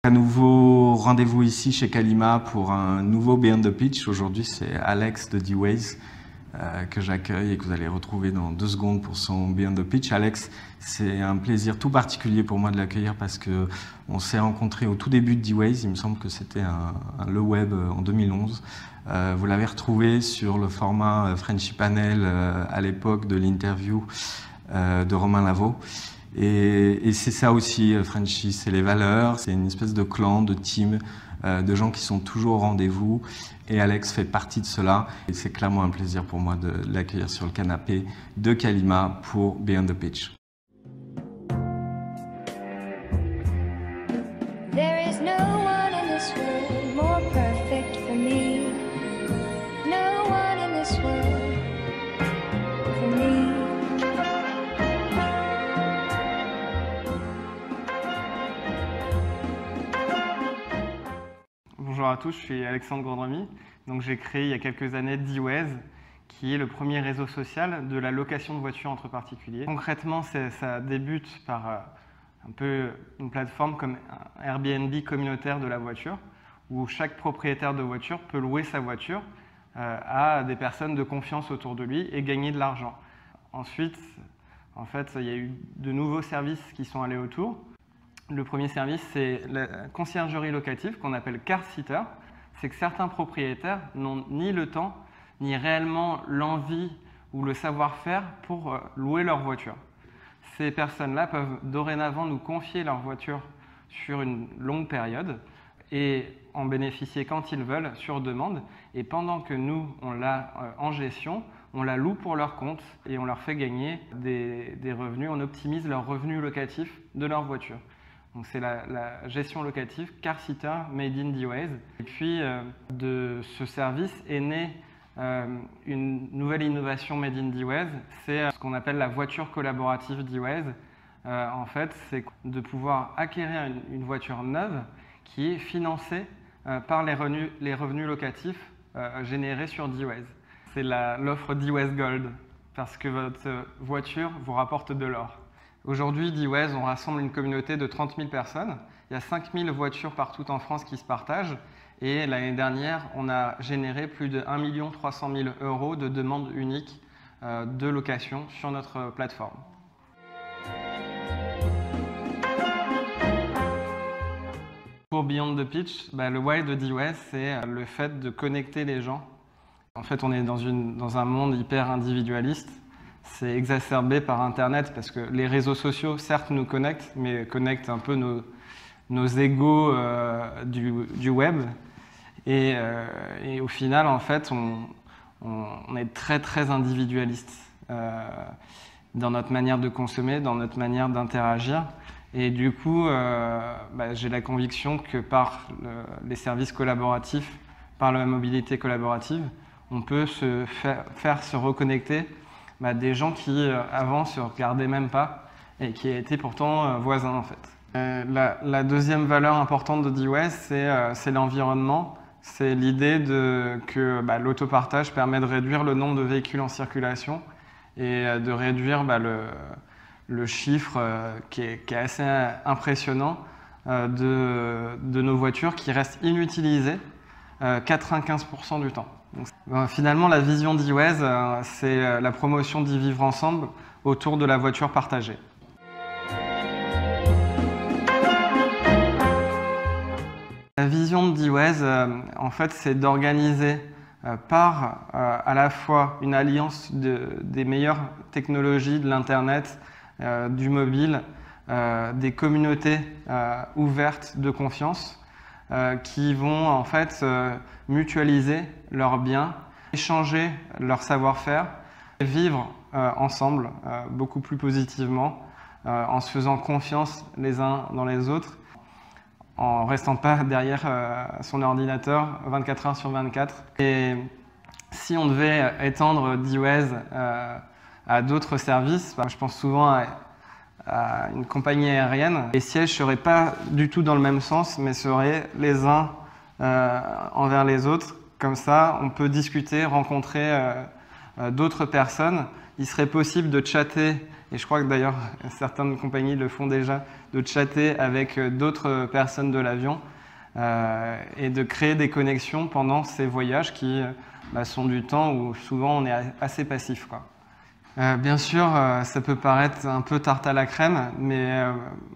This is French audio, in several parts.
Un nouveau rendez-vous ici chez Kalima pour un nouveau Beyond the Pitch. Aujourd'hui, c'est Alex de D-Ways que j'accueille et que vous allez retrouver dans 2 secondes pour son Beyond the Pitch. Alex, c'est un plaisir tout particulier pour moi de l'accueillir parce que on s'est rencontrés au tout début de D-Ways. Il me semble que c'était le web en 2011. Vous l'avez retrouvé sur le format Frenchy Panel à l'époque de l'interview de Romain Lavaux. Et c'est ça aussi, Frenchy, c'est les valeurs, c'est une espèce de clan, de team, de gens qui sont toujours au rendez-vous. Et Alex fait partie de cela. Et c'est clairement un plaisir pour moi de l'accueillir sur le canapé de Kalima pour Beyond the Pitch. There is no one in this world more perfect for me. No one in this world for me. Bonjour à tous, je suis Alexandre Gondremy. Donc j'ai créé il y a quelques années D-Ways, qui est le premier réseau social de la location de voitures entre particuliers. Concrètement, ça débute par un peu une plateforme comme un Airbnb communautaire de la voiture, où chaque propriétaire de voiture peut louer sa voiture à des personnes de confiance autour de lui et gagner de l'argent. Ensuite, en fait, il y a eu de nouveaux services qui sont allés autour. Le premier service, c'est la conciergerie locative qu'on appelle car sitter. C'est que certains propriétaires n'ont ni le temps, ni réellement l'envie ou le savoir-faire pour louer leur voiture. Ces personnes-là peuvent dorénavant nous confier leur voiture sur une longue période et en bénéficier quand ils veulent sur demande. Et pendant que nous, on l'a en gestion, on la loue pour leur compte et on leur fait gagner des revenus. On optimise leurs revenus locatifs de leur voiture. Donc c'est la gestion locative car sitter made in D-Ways. Et puis de ce service est née une nouvelle innovation made in D-Ways, c'est ce qu'on appelle la voiture collaborative D-Ways. En fait, c'est de pouvoir acquérir une voiture neuve qui est financée par les revenus locatifs générés sur D-Ways. C'est l'offre D-Ways Gold, parce que votre voiture vous rapporte de l'or. Aujourd'hui, D-Ways, on rassemble une communauté de 30 000 personnes. Il y a 5 000 voitures partout en France qui se partagent. Et l'année dernière, on a généré plus de 1 300 000 € de demandes uniques de location sur notre plateforme. Pour Beyond the Pitch, le why de D-Ways, c'est le fait de connecter les gens. En fait, on est dans un monde hyper individualiste. C'est exacerbé par Internet parce que les réseaux sociaux, certes, nous connectent, mais connectent un peu nos égos du web. Et au final, en fait, on est très, très individualiste dans notre manière de consommer, dans notre manière d'interagir. Et du coup, j'ai la conviction que par les services collaboratifs, par la mobilité collaborative, on peut faire se reconnecter des gens qui avant se regardaient même pas et qui étaient pourtant voisins en fait. La deuxième valeur importante de D-Ways, c'est l'environnement. C'est l'idée que l'autopartage permet de réduire le nombre de véhicules en circulation et de réduire le chiffre qui est assez impressionnant de nos voitures qui restent inutilisées 95% du temps. Donc, finalement, la vision D-Ways, c'est la promotion d'y vivre ensemble autour de la voiture partagée. La vision de D-Ways, en fait, c'est d'organiser par à la fois une alliance des meilleures technologies de l'Internet, du mobile, des communautés ouvertes de confiance, qui vont en fait mutualiser leurs biens, échanger leur savoir-faire, vivre ensemble beaucoup plus positivement, en se faisant confiance les uns dans les autres, en restant pas derrière son ordinateur 24 heures sur 24. Et si on devait étendre D-Ways à d'autres services, je pense souvent à une compagnie aérienne. Les sièges ne seraient pas du tout dans le même sens, mais seraient les uns envers les autres. Comme ça, on peut discuter, rencontrer d'autres personnes. Il serait possible de chatter Et je crois que d'ailleurs, certaines compagnies le font déjà, de chatter avec d'autres personnes de l'avion et de créer des connexions pendant ces voyages qui sont du temps où souvent on est assez passif, quoi. Bien sûr, ça peut paraître un peu tarte à la crème, mais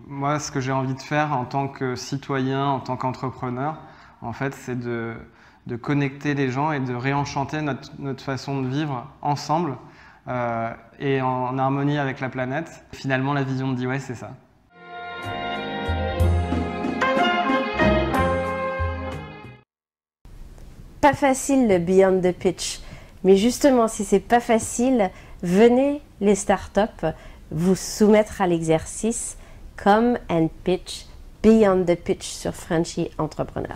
moi, ce que j'ai envie de faire en tant que citoyen, en tant qu'entrepreneur, en fait, c'est de connecter les gens et de réenchanter notre façon de vivre ensemble et en harmonie avec la planète. Finalement, la vision de D-Wave, c'est ça. Pas facile le Beyond the Pitch, mais justement, si c'est pas facile, venez les startups vous soumettre à l'exercice Come and Pitch Beyond the Pitch sur Frenchy Entrepreneur.